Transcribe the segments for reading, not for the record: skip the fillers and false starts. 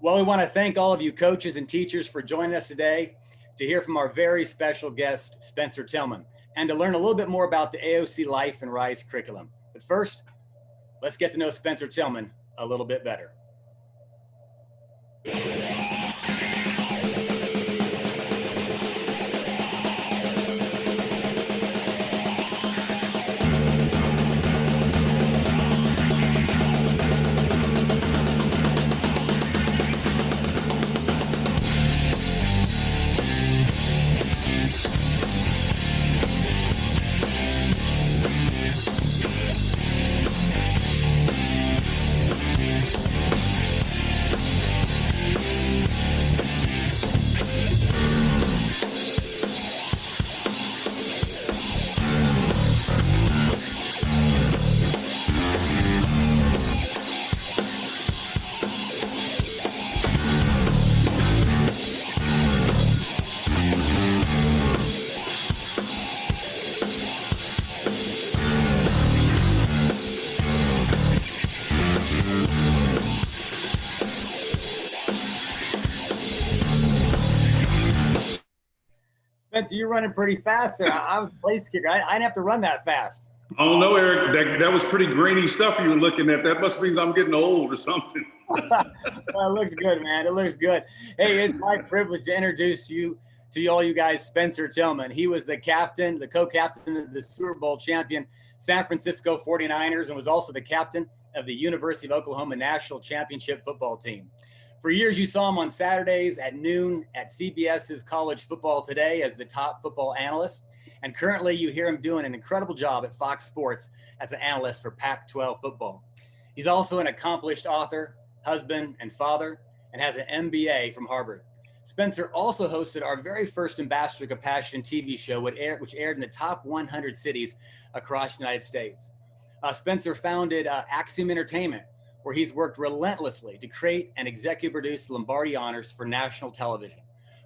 Well, we want to thank all of you coaches and teachers for joining us today to hear from our very special guest, Spencer Tillman, and to learn a little bit more about the AOC Life and Rise curriculum. But first, let's get to know Spencer Tillman a little bit better. Spencer, you're running pretty fast there. I was a place kicker. I didn't have to run that fast. Oh no, Eric, that was pretty grainy stuff you were looking at. That must mean I'm getting old or something. Well, it looks good, man. It looks good. Hey, it's my privilege to introduce you to all you guys, Spencer Tillman. He was the captain, the co-captain of the Super Bowl champion San Francisco 49ers, and was also the captain of the University of Oklahoma National Championship football team. For years, you saw him on Saturdays at noon at CBS's College Football Today as the top football analyst. And currently, you hear him doing an incredible job at Fox Sports as an analyst for Pac-12 football. He's also an accomplished author, husband, and father, and has an MBA from Harvard. Spencer also hosted our very first Ambassador Compassion TV show, which aired in the top 100 cities across the United States. Spencer founded Axiom Entertainment, where he's worked relentlessly to create and executive produce the Lombardi Honors for national television,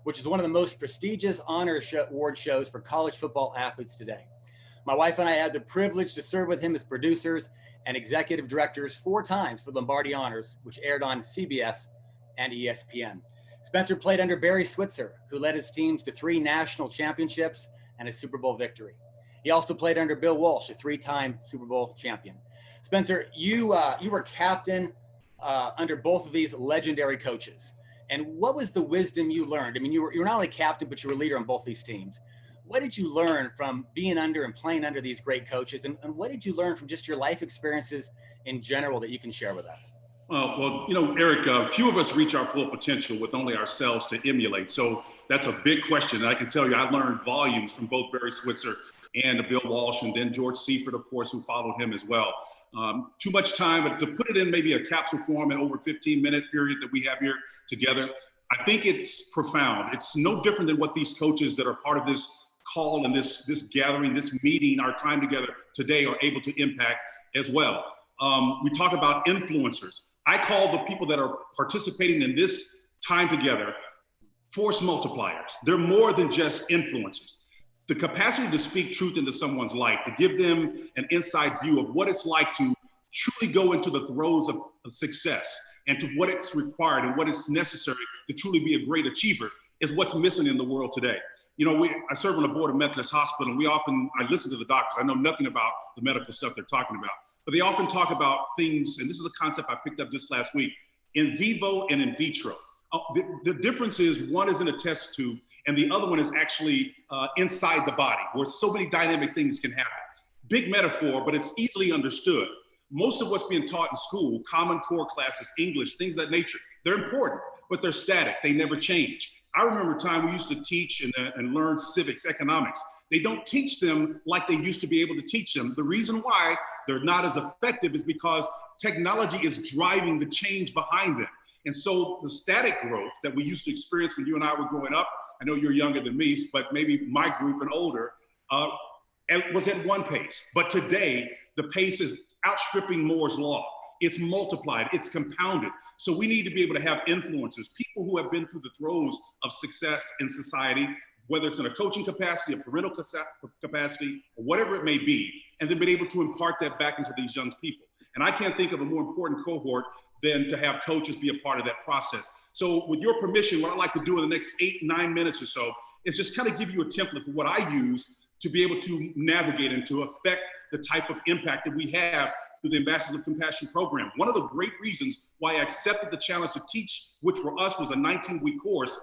which is one of the most prestigious award shows for college football athletes today. My wife and I had the privilege to serve with him as producers and executive directors 4 times for Lombardi Honors, which aired on CBS and ESPN. Spencer played under Barry Switzer, who led his teams to 3 national championships and a Super Bowl victory. He also played under Bill Walsh, a 3-time Super Bowl champion. Spencer, you were captain under both of these legendary coaches. And what was the wisdom you learned? I mean, you were not only captain, but you were a leader on both these teams. What did you learn from being under and playing under these great coaches? And what did you learn from just your life experiences in general that you can share with us? Well, Eric, few of us reach our full potential with only ourselves to emulate. So that's a big question. And I can tell you, I learned volumes from both Barry Switzer and Bill Walsh, and then George Seifert, of course, who followed him as well. Too much time, but to put it in maybe a capsule form in over 15-minute period that we have here together, I think it's profound. It's no different than what these coaches that are part of this call and this gathering, this meeting, our time together today are able to impact as well. We talk about influencers. I call the people that are participating in this time together force multipliers. They're more than just influencers. The capacity to speak truth into someone's life, to give them an inside view of what it's like to truly go into the throes of success and to what it's required and what it's necessary to truly be a great achiever is what's missing in the world today. I serve on the board of Methodist Hospital, and I listen to the doctors. I know nothing about the medical stuff they're talking about, but they often talk about things, and this is a concept I picked up just last week, in vivo and in vitro. The difference is one is in a test tube, and the other one is actually inside the body, where so many dynamic things can happen. Big metaphor, but it's easily understood. Most of what's being taught in school, Common Core classes, English, things of that nature, they're important, but they're static. They never change. I remember a time we used to teach and learn civics, economics. They don't teach them like they used to be able to teach them. The reason why they're not as effective is because technology is driving the change behind them. And so the static growth that we used to experience when you and I were growing up, I know you're younger than me, but maybe my group and older, was at one pace. But today, the pace is outstripping Moore's law. It's multiplied, it's compounded. So we need to be able to have influencers, people who have been through the throes of success in society, whether it's in a coaching capacity, a parental capacity, or whatever it may be, and then be able to impart that back into these young people. And I can't think of a more important cohort than to have coaches be a part of that process. So with your permission, what I'd like to do in the next 8-9 minutes or so is just kind of give you a template for what I use to be able to navigate and to affect the type of impact that we have through the Ambassadors of Compassion program. One of the great reasons why I accepted the challenge to teach, which for us was a 19-week course,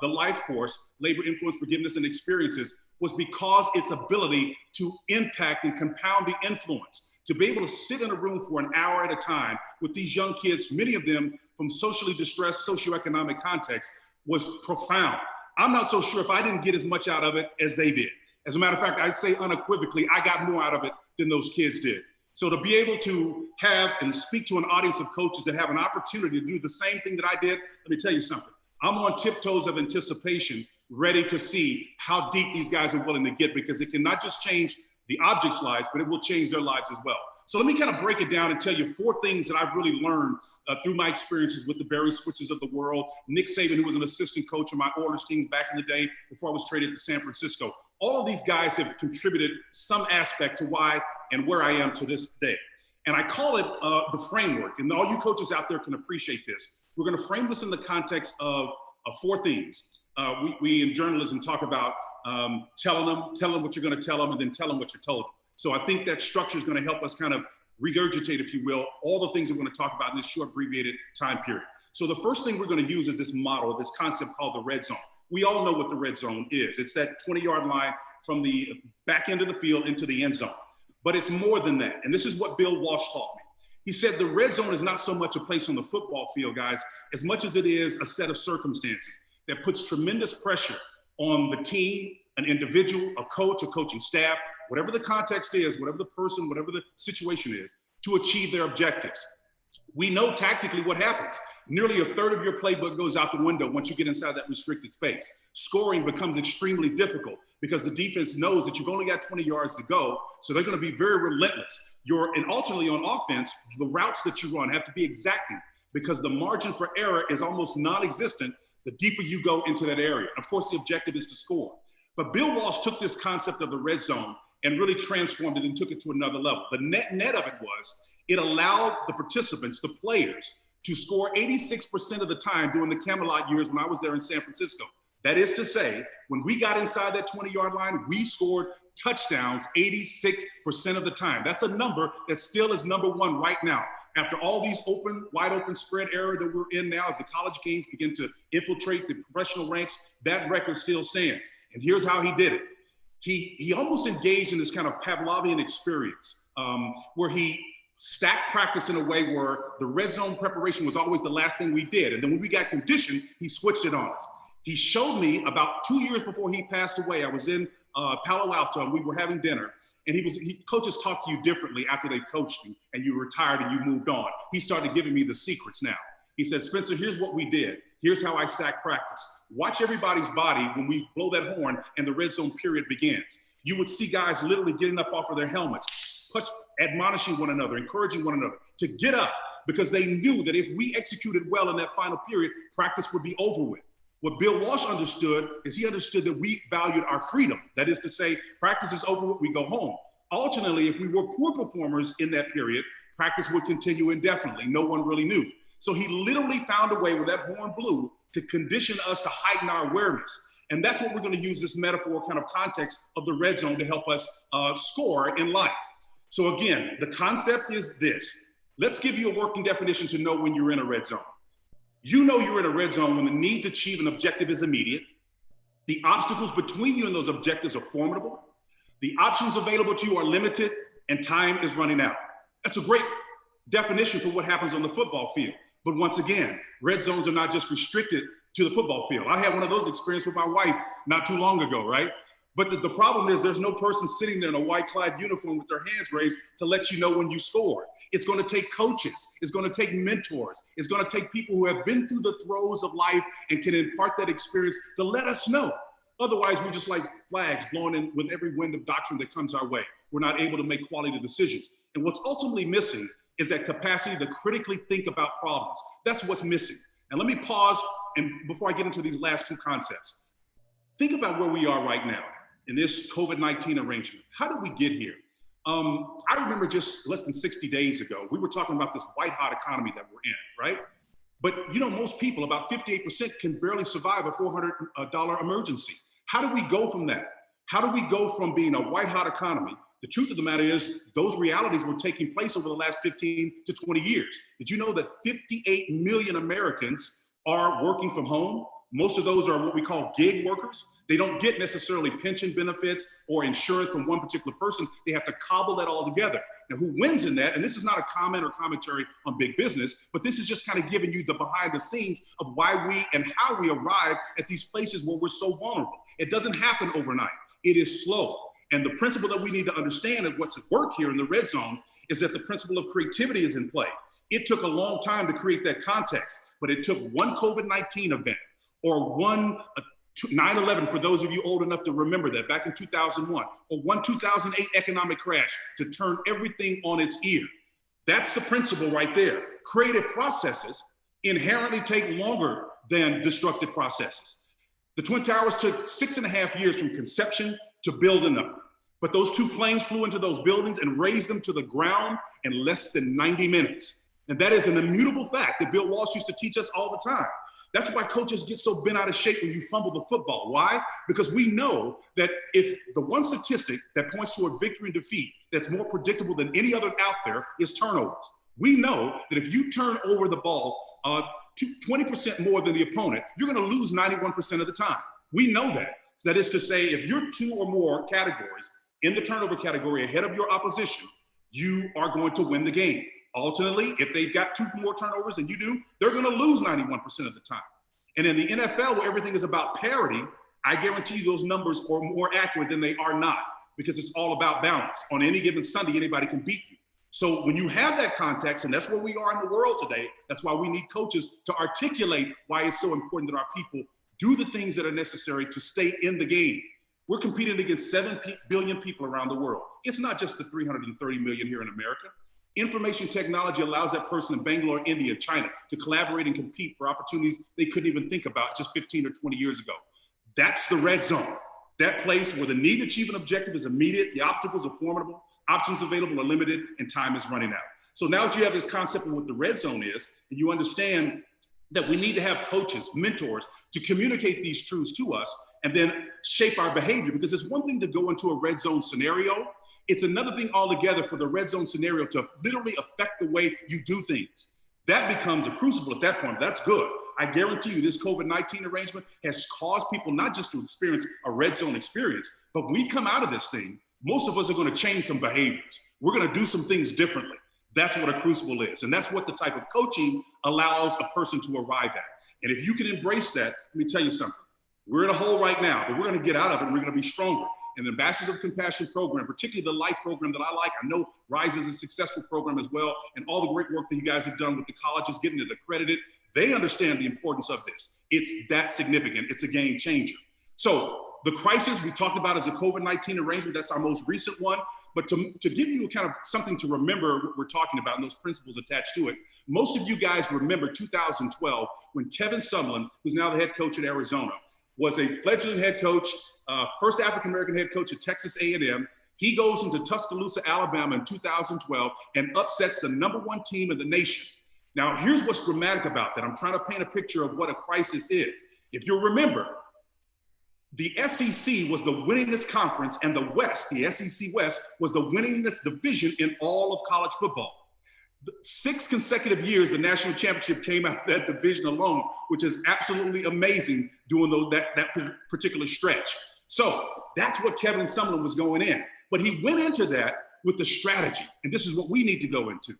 the life course, Labor, Influence, Forgiveness, and Experiences, was because its ability to impact and compound the influence, to be able to sit in a room for an hour at a time with these young kids, many of them from socially distressed, socioeconomic contexts, was profound. I'm not so sure if I didn't get as much out of it as they did. As a matter of fact, I'd say unequivocally, I got more out of it than those kids did. So to be able to have and speak to an audience of coaches that have an opportunity to do the same thing that I did, let me tell you something. I'm on tiptoes of anticipation, ready to see how deep these guys are willing to get, because it can not just change the object's lives, but it will change their lives as well. So let me kind of break it down and tell you 4 things that I've really learned through my experiences with the Barry Switzers of the world, Nick Saban, who was an assistant coach on my Oilers teams back in the day before I was traded to San Francisco. All of these guys have contributed some aspect to why and where I am to this day. And I call it the framework. And all you coaches out there can appreciate this. We're going to frame this in the context of 4 things. We in journalism talk about tell them what you're going to tell them, and then tell them what you told them. So I think that structure is going to help us kind of regurgitate, if you will, all the things that we're going to talk about in this short abbreviated time period. So the first thing we're going to use is this model, this concept called the red zone. We all know what the red zone is. It's that 20-yard line from the back end of the field into the end zone. But it's more than that. And this is what Bill Walsh taught me. He said the red zone is not so much a place on the football field, guys, as much as it is a set of circumstances that puts tremendous pressure on the team, an individual, a coach, a coaching staff, whatever the context is, whatever the person, whatever the situation is, to achieve their objectives. We know tactically what happens. Nearly a third of your playbook goes out the window once you get inside that restricted space. Scoring becomes extremely difficult because the defense knows that you've only got 20 yards to go, so they're going to be very relentless. And ultimately on offense, the routes that you run have to be exacting because the margin for error is almost non-existent the deeper you go into that area. Of course, the objective is to score. But Bill Walsh took this concept of the red zone and really transformed it and took it to another level. The net of it was, it allowed the participants, the players, to score 86% of the time during the Camelot years when I was there in San Francisco. That is to say, when we got inside that 20-yard line, we scored touchdowns 86% of the time. That's a number that still is number 1 right now. After all these wide open spread era that we're in now, as the college games begin to infiltrate the professional ranks, that record still stands. And here's how he did it. He almost engaged in this kind of Pavlovian experience where he stacked practice in a way where the red zone preparation was always the last thing we did. And then when we got conditioned, he switched it on us. He showed me about 2 years before he passed away. I was in Palo Alto and we were having dinner. And coaches talk to you differently after they've coached you and you retired and you moved on. He started giving me the secrets now. He said, Spencer, here's what we did. Here's how I stack practice. Watch everybody's body when we blow that horn and the red zone period begins. You would see guys literally getting up off of their helmets, admonishing one another, encouraging one another to get up because they knew that if we executed well in that final period, practice would be over with. What Bill Walsh understood is he understood that we valued our freedom. That is to say, practice is over with, we go home. Alternately, if we were poor performers in that period, practice would continue indefinitely. No one really knew. So he literally found a way where that horn blew to condition us to heighten our awareness. And that's what we're going to use this metaphor kind of context of the red zone to help us score in life. So again, the concept is this. Let's give you a working definition to know when you're in a red zone. You know you're in a red zone when the need to achieve an objective is immediate. The obstacles between you and those objectives are formidable. The options available to you are limited and time is running out. That's a great definition for what happens on the football field. But once again, red zones are not just restricted to the football field. I had one of those experiences with my wife not too long ago, right? But the problem is there's no person sitting there in a white-clad uniform with their hands raised to let you know when you scored. It's going to take coaches. It's going to take mentors. It's going to take people who have been through the throes of life and can impart that experience to let us know. Otherwise, we're just like flags blowing in with every wind of doctrine that comes our way. We're not able to make quality decisions. And what's ultimately missing is that capacity to critically think about problems. That's what's missing. And let me pause and before I get into these last 2 concepts. Think about where we are right now in this COVID-19 arrangement. How did we get here? I remember just less than 60 days ago, we were talking about this white hot economy that we're in, right? But you know, most people, about 58%, can barely survive a $400 emergency. How do we go from that? How do we go from being a white hot economy? The truth of the matter is those realities were taking place over the last 15 to 20 years. Did you know that 58 million Americans are working from home? Most of those are what we call gig workers. They don't get necessarily pension benefits or insurance from one particular person. They have to cobble that all together. Now, who wins in that? And this is not a comment or commentary on big business, but this is just kind of giving you the behind the scenes of why we and how we arrive at these places where we're so vulnerable. It doesn't happen overnight. It is slow. And the principle that we need to understand and what's at work here in the red zone is that the principle of creativity is in play. It took a long time to create that context, but it took one COVID-19 event or one 9/11, for those of you old enough to remember that, back in 2001, or one 2008 economic crash to turn everything on its ear. That's the principle right there. Creative processes inherently take longer than destructive processes. The Twin Towers took 6.5 years from conception to building them. But those two planes flew into those buildings and razed them to the ground in less than 90 minutes. And that is an immutable fact that Bill Walsh used to teach us all the time. That's why coaches get so bent out of shape when you fumble the football. Why? Because we know that if the one statistic that points to a victory and defeat that's more predictable than any other out there is turnovers. We know that if you turn over the ball 20% more than the opponent, you're going to lose 91% of the time. We know that. So that is to say, if you're 2 or more categories in the turnover category ahead of your opposition, you are going to win the game. Alternately, if they've got 2 more turnovers than you do, they're going to lose 91% of the time. And in the NFL, where everything is about parity, I guarantee you those numbers are more accurate than they are not, because it's all about balance. On any given Sunday, anybody can beat you. So when you have that context, and that's where we are in the world today, that's why we need coaches to articulate why it's so important that our people do the things that are necessary to stay in the game. We're competing against 7 billion people around the world. It's not just the 330 million here in America. Information technology allows that person in Bangalore, India, China to collaborate and compete for opportunities they couldn't even think about just 15 or 20 years ago. That's the red zone. That place where the need to achieve an objective is immediate, the obstacles are formidable, options available are limited, and time is running out. So now that you have this concept of what the red zone is, and you understand that we need to have coaches, mentors, to communicate these truths to us and then shape our behavior. Because it's one thing to go into a red zone scenario. It's another thing altogether for the red zone scenario to literally affect the way you do things. That becomes a crucible at that point. That's good. I guarantee you this COVID-19 arrangement has caused people not just to experience a red zone experience, but when we come out of this thing, most of us are going to change some behaviors. We're going to do some things differently. That's what a crucible is. And that's what the type of coaching allows a person to arrive at. And if you can embrace that, let me tell you something. We're in a hole right now, but we're going to get out of it and we're going to be stronger. And the Ambassadors of Compassion program, particularly the LIFE program that I like, I know RISE is a successful program as well, and all the great work that you guys have done with the colleges, getting it accredited, they understand the importance of this. It's that significant. It's a game changer. So the crisis we talked about is a COVID-19 arrangement. That's our most recent one. But to give you kind of something to remember what we're talking about and those principles attached to it, most of you guys remember 2012 when Kevin Sumlin, who's now the head coach at Arizona, was a fledgling head coach, first African-American head coach at Texas A&M. He goes into Tuscaloosa, Alabama in 2012 and upsets the #1 team in the nation. Now, here's what's dramatic about that. I'm trying to paint a picture of what a crisis is. If you'll remember, the SEC was the winningest conference, and the West, the SEC West, was the winningest division in all of college football. 6 consecutive years, the national championship came out of that division alone, which is absolutely amazing doing that particular stretch. So that's what Kevin Sumlin was going in. But he went into that with the strategy, and this is what we need to go into.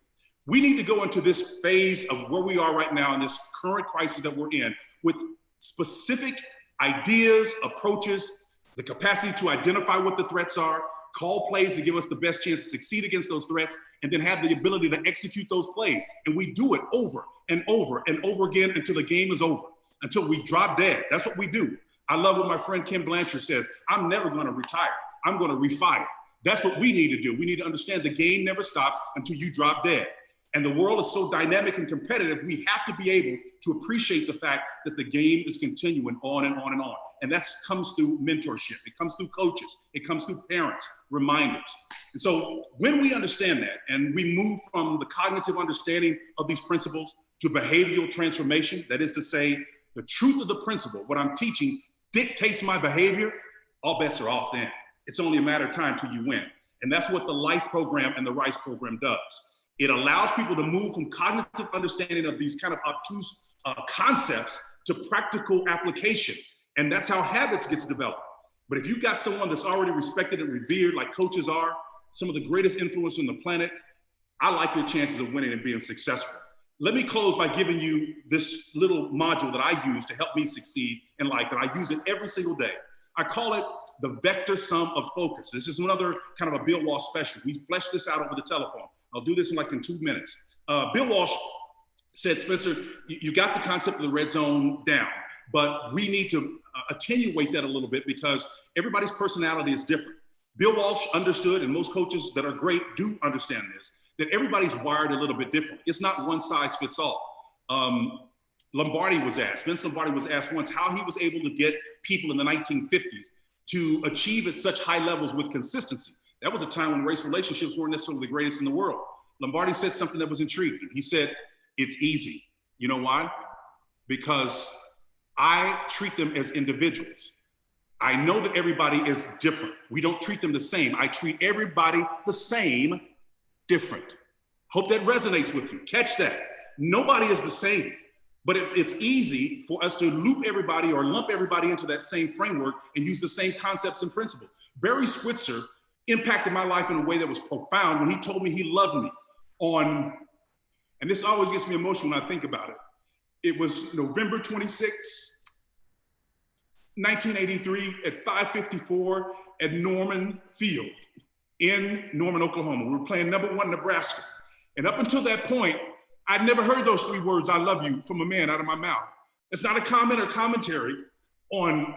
We need to go into this phase of where we are right now in this current crisis that we're in with specific ideas, approaches, the capacity to identify what the threats are, call plays to give us the best chance to succeed against those threats, and then have the ability to execute those plays. And we do it over and over and over again until the game is over, until we drop dead. That's what we do. I love what my friend Kim Blanchard says. I'm never going to retire. I'm going to refire. That's what we need to do. We need to understand the game never stops until you drop dead. And the world is so dynamic and competitive, we have to be able to appreciate the fact that the game is continuing on and on and on. And that comes through mentorship. It comes through coaches. It comes through parents, reminders. And so when we understand that and we move from the cognitive understanding of these principles to behavioral transformation, that is to say, the truth of the principle, what I'm teaching dictates my behavior, all bets are off then. It's only a matter of time till you win. And that's what the LIFE program and the RISE program does. It allows people to move from cognitive understanding of these kind of obtuse concepts to practical application. And that's how habits gets developed. But if you've got someone that's already respected and revered, like coaches are, some of the greatest influence on the planet, I like your chances of winning and being successful. Let me close by giving you this little module that I use to help me succeed in life, and I use it every single day. I call it the vector sum of focus. This is another kind of a Bill Walsh special. We fleshed this out over the telephone. I'll do this in 2 minutes. Bill Walsh said, Spencer, you got the concept of the red zone down, but we need to attenuate that a little bit because everybody's personality is different. Bill Walsh understood, and most coaches that are great do understand this, that everybody's wired a little bit different. It's not one size fits all. Vince Lombardi was asked once how he was able to get people in the 1950s to achieve at such high levels with consistency. That was a time when race relationships weren't necessarily the greatest in the world. Lombardi said something that was intriguing. He said, it's easy. You know why? Because I treat them as individuals. I know that everybody is different. We don't treat them the same. I treat everybody the same, different. Hope that resonates with you. Catch that. Nobody is the same. But it's easy for us to loop everybody or lump everybody into that same framework and use the same concepts and principles. Barry Switzer impacted my life in a way that was profound when he told me he loved me on, and this always gets me emotional when I think about it. It was November 26, 1983 at 5:54 at Norman Field in Norman, Oklahoma. We were playing #1 Nebraska. And up until that point, I'd never heard those 3 words, I love you, from a man out of my mouth. It's not a comment or commentary on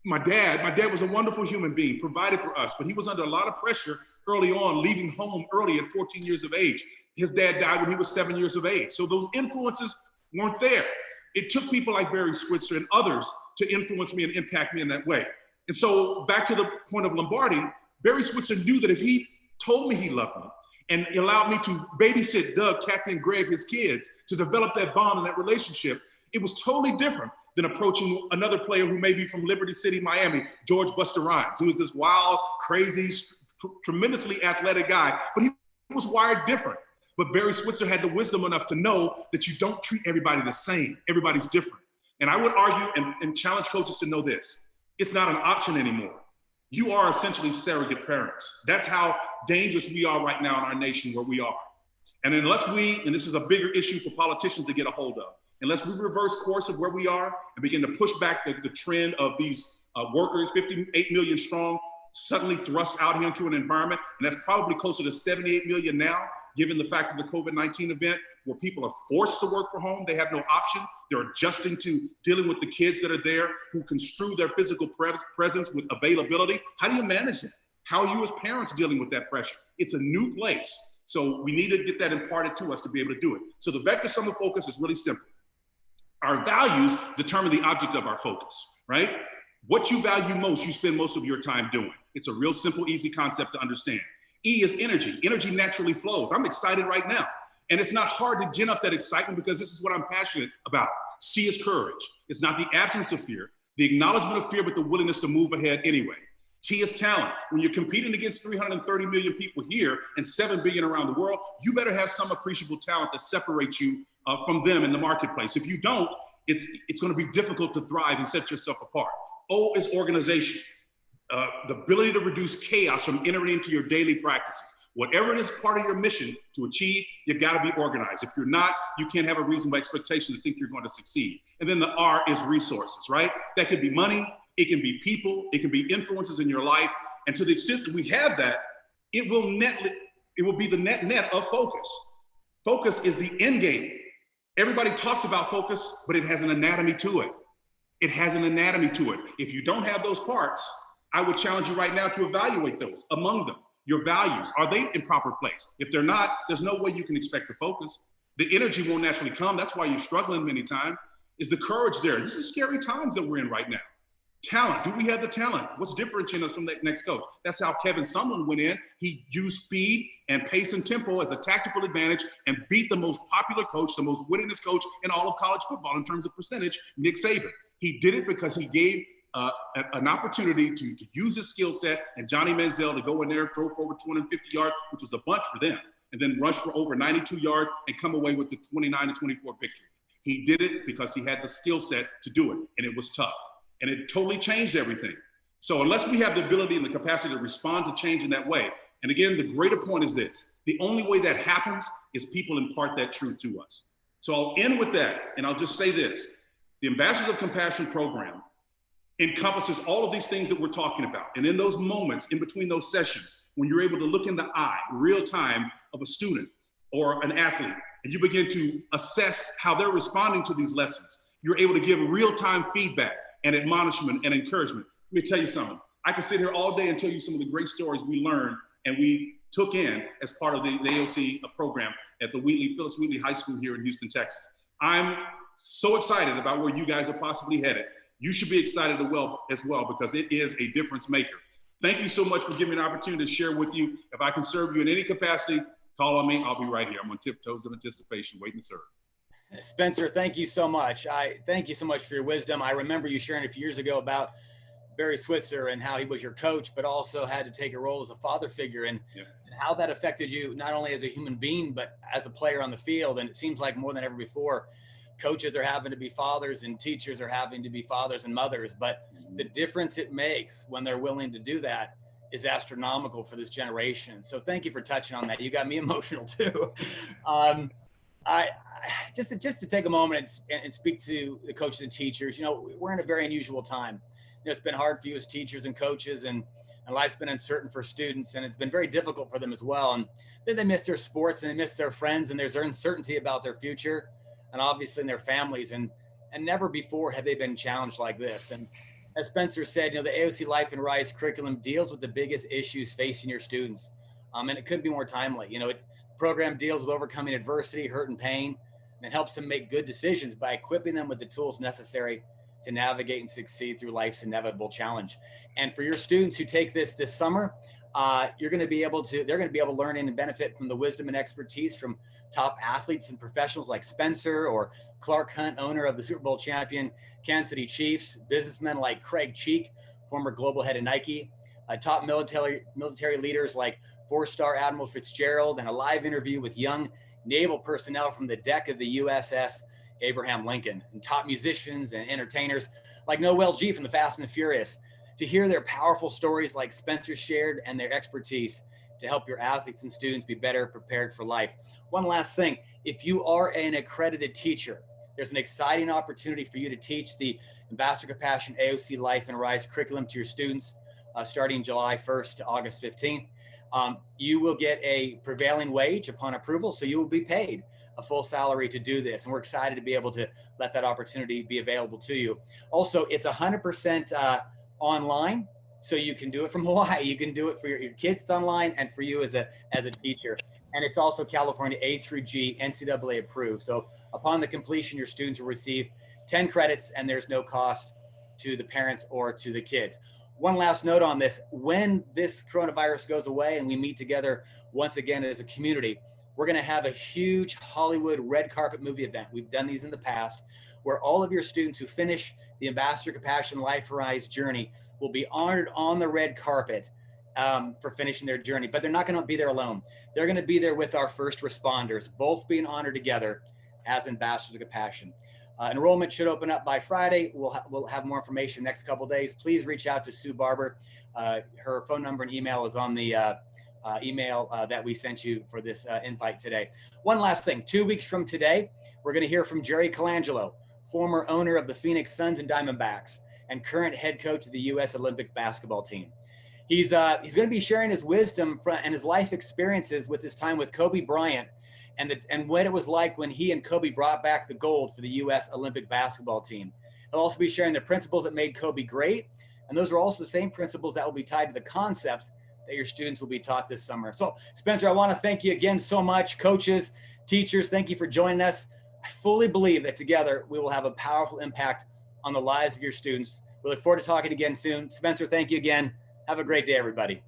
my dad. My dad was a wonderful human being, provided for us, but he was under a lot of pressure early on, leaving home early at 14 years of age. His dad died when he was 7 years of age. So those influences weren't there. It took people like Barry Switzer and others to influence me and impact me in that way. And so back to the point of Lombardi, Barry Switzer knew that if he told me he loved me, and allowed me to babysit Doug, Kathy, and Greg, his kids, to develop that bond and that relationship, it was totally different than approaching another player who may be from Liberty City, Miami, George Buster Rhymes, who is this wild, crazy, tremendously athletic guy, but he was wired different. But Barry Switzer had the wisdom enough to know that you don't treat everybody the same. Everybody's different. And I would argue and challenge coaches to know this. It's not an option anymore. You are essentially surrogate parents. That's how dangerous we are right now in our nation where we are. And unless we, and this is a bigger issue for politicians to get a hold of, unless we reverse course of where we are and begin to push back the trend of these workers, 58 million strong, suddenly thrust out here into an environment, and that's probably closer to 78 million now, given the fact of the COVID-19 event, where people are forced to work from home, they have no option. They're adjusting to dealing with the kids that are there who construe their physical presence with availability. How do you manage that? How are you as parents dealing with that pressure? It's a new place. So we need to get that imparted to us to be able to do it. So the vector sum of focus is really simple. Our values determine the object of our focus, right? What you value most, you spend most of your time doing. It's a real simple, easy concept to understand. E is energy. Energy naturally flows. I'm excited right now. And it's not hard to gin up that excitement because this is what I'm passionate about. C is courage. It's not the absence of fear, the acknowledgement of fear, but the willingness to move ahead anyway. T is talent. When you're competing against 330 million people here and 7 billion around the world, you better have some appreciable talent that separates you from them in the marketplace. If you don't, it's going to be difficult to thrive and set yourself apart. O is organization. The ability to reduce chaos from entering into your daily practices. Whatever it is part of your mission to achieve, you got to be organized. If you're not, you can't have a reasonable expectation to think you're going to succeed. And then the R is resources, right? That could be money, it can be people, it can be influences in your life. And to the extent that we have that, it will be the net of focus. Focus is the end game. Everybody talks about focus, but it has an anatomy to it. It has an anatomy to it. If you don't have those parts, I would challenge you right now to evaluate those among them. Your values, are they in proper place? If they're not, there's no way you can expect to focus. The energy won't naturally come. That's why you're struggling many times. Is the courage there? This is scary times that we're in right now. Talent. Do we have the talent? What's differentiating us from that next coach? That's how Kevin Sumlin went in. He used speed and pace and tempo as a tactical advantage and beat the most popular coach, the most winningest coach in all of college football in terms of percentage, Nick Saban. He did it because he gave an opportunity to use his skill set and Johnny Manziel to go in there, throw for over 250 yards, which was a bunch for them, and then rush for over 92 yards and come away with the 29-24 victory. He did it because he had the skill set to do it, and it was tough. And it totally changed everything. So unless we have the ability and the capacity to respond to change in that way, and again, the greater point is this: the only way that happens is people impart that truth to us. So I'll end with that, and I'll just say this. The Ambassadors of Compassion program encompasses all of these things that we're talking about. And in those moments, in between those sessions, when you're able to look in the eye, real time, of a student or an athlete, and you begin to assess how they're responding to these lessons, you're able to give real-time feedback and admonishment and encouragement. Let me tell you something. I can sit here all day and tell you some of the great stories we learned and we took in as part of the AOC program at the Phyllis Wheatley High School here in Houston, Texas. I'm so excited about where you guys are possibly headed. You should be excited as well because it is a difference maker. Thank you so much for giving me an opportunity to share with you. If I can serve you in any capacity, call on me. I'll be right here. I'm on tiptoes of anticipation, waiting to serve. Spencer, thank you so much. Thank you so much for your wisdom. I remember you sharing a few years ago about Barry Switzer and how he was your coach, but also had to take a role as a father figure and how that affected you, not only as a human being, but as a player on the field. And it seems like more than ever before, coaches are having to be fathers and teachers are having to be fathers and mothers. But the difference it makes when they're willing to do that is astronomical for this generation. So thank you for touching on that. You got me emotional too. I just to take a moment and speak to the coaches and teachers. You know, we're in a very unusual time. You know, it's been hard for you as teachers and coaches, and life's been uncertain for students, and it's been very difficult for them as well. And then they miss their sports and they miss their friends, and there's uncertainty about their future, and obviously in their families. And never before have they been challenged like this. And as Spencer said, you know, the AOC Life and Rise curriculum deals with the biggest issues facing your students, and it couldn't be more timely. You know, program deals with overcoming adversity, hurt, and pain, and helps them make good decisions by equipping them with the tools necessary to navigate and succeed through life's inevitable challenge. And for your students who take this summer, they're going to be able to learn and benefit from the wisdom and expertise from top athletes and professionals like Spencer or Clark Hunt, owner of the Super Bowl champion Kansas City Chiefs, businessmen like Craig Cheek, former global head of Nike, top military leaders like four-star Admiral Fitzgerald, and a live interview with young naval personnel from the deck of the USS Abraham Lincoln, and top musicians and entertainers like Noel G from the Fast and the Furious, to hear their powerful stories like Spencer shared and their expertise to help your athletes and students be better prepared for life. One last thing, if you are an accredited teacher, there's an exciting opportunity for you to teach the Ambassador Compassion AOC Life and Rise curriculum to your students starting July 1st to August 15th. You will get a prevailing wage upon approval, so you will be paid a full salary to do this. And we're excited to be able to let that opportunity be available to you. Also, it's 100% online, so you can do it from Hawaii. You can do it for your kids online and for you as a teacher. And it's also California A through G NCAA approved. So upon the completion, your students will receive 10 credits and there's no cost to the parents or to the kids. One last note on this: when this coronavirus goes away and we meet together once again as a community, we're going to have a huge Hollywood red carpet movie event. We've done these in the past, where all of your students who finish the Ambassador Compassion Life Rise journey will be honored on the red carpet for finishing their journey. But they're not going to be there alone. They're going to be there with our first responders, both being honored together as Ambassadors of Compassion. Enrollment should open up by Friday. We'll have more information next couple days. Please reach out to Sue Barber. Her phone number and email is on the email that we sent you for this invite today. One last thing, 2 weeks from today, we're going to hear from Jerry Colangelo, former owner of the Phoenix Suns and Diamondbacks and current head coach of the U.S. Olympic basketball team. He's going to be sharing his wisdom and his life experiences with his time with Kobe Bryant and what it was like when he and Kobe brought back the gold for the U.S. Olympic basketball team. He'll also be sharing the principles that made Kobe great, and those are also the same principles that will be tied to the concepts that your students will be taught this summer. So, Spencer, I want to thank you again so much. Coaches, Teachers, thank you for joining us. I fully believe that together we will have a powerful impact on the lives of your students. We look forward to talking again soon. Spencer, thank you again. Have a great day, everybody.